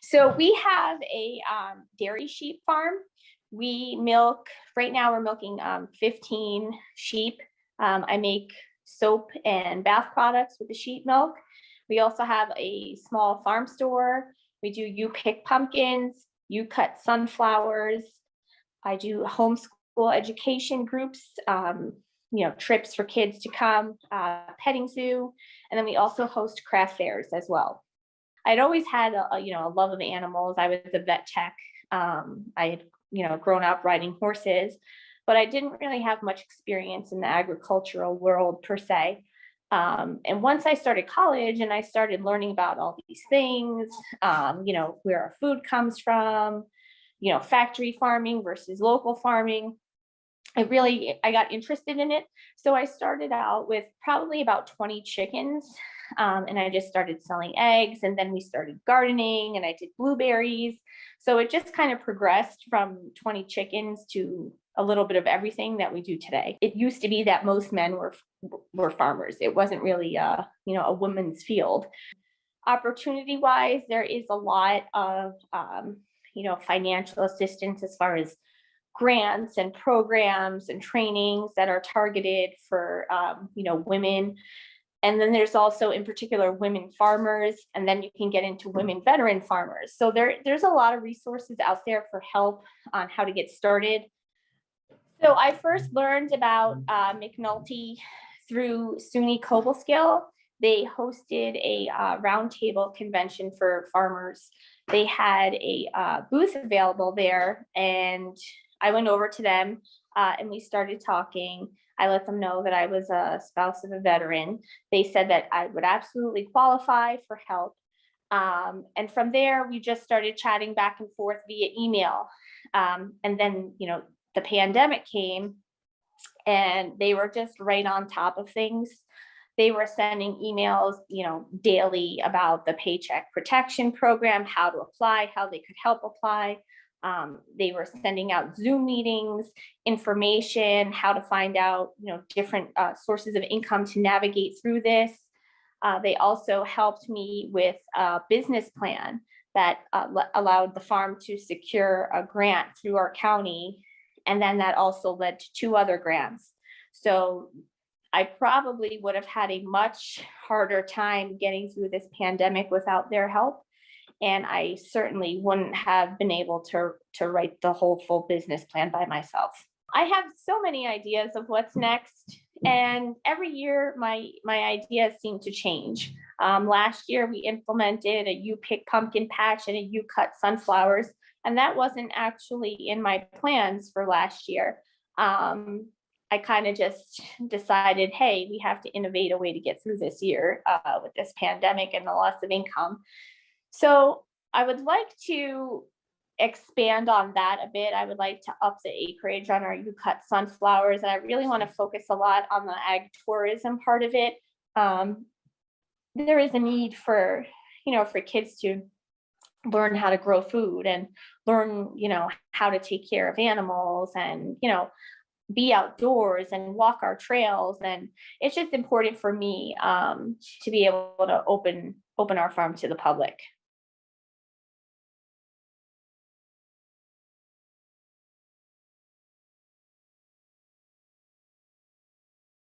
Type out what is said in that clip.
So we have a dairy sheep farm. We milk, right now we're milking 15 sheep. I make soap and bath products with the sheep milk. We also have a small farm store. We do you pick pumpkins, you cut sunflowers. I do homeschool education groups, trips for kids to come, petting zoo, and then we also host craft fairs as well. I'd always had a love of animals. I was a vet tech. I had grown up riding horses, but I didn't really have much experience in the agricultural world per se. And once I started college and I started learning about all these things, where our food comes from, factory farming versus local farming, I got interested in it. So I started out with probably about 20 chickens. And I just started selling eggs, and then we started gardening and I did blueberries. So it just kind of progressed from 20 chickens to a little bit of everything that we do today. It used to be that most men were farmers. It wasn't really a woman's field. Opportunity wise, there is a lot of financial assistance as far as grants and programs and trainings that are targeted for women. And then there's also in particular women farmers, and then you can get into women veteran farmers. So there's a lot of resources out there for help on how to get started. So I first learned about McNulty through SUNY Cobleskill. They hosted a roundtable convention for farmers. They had a booth available there, and I went over to them and we started talking. I let them know that I was a spouse of a veteran. They said that I would absolutely qualify for help. And from there, we just started chatting back and forth via email. And then, the pandemic came and they were just right on top of things. They were sending emails, daily about the Paycheck Protection Program, how to apply, how they could help apply. They were sending out Zoom meetings, information, how to find out, different sources of income to navigate through this. They also helped me with a business plan that allowed the farm to secure a grant through our county. And then that also led to 2 other grants. So I probably would have had a much harder time getting through this pandemic without their help. And I certainly wouldn't have been able to write the whole full business plan by myself. I have so many ideas of what's next. And every year my ideas seem to change. Last year we implemented a you pick pumpkin patch and a you cut sunflowers. And that wasn't actually in my plans for last year. I kind of just decided, hey, we have to innovate a way to get through this year with this pandemic and the loss of income. So I would like to expand on that a bit. I would like to up the acreage on our you cut sunflowers. And I really want to focus a lot on the ag tourism part of it. There is a need for kids to learn how to grow food and learn, how to take care of animals and, be outdoors and walk our trails. And it's just important for me to be able to open our farm to the public.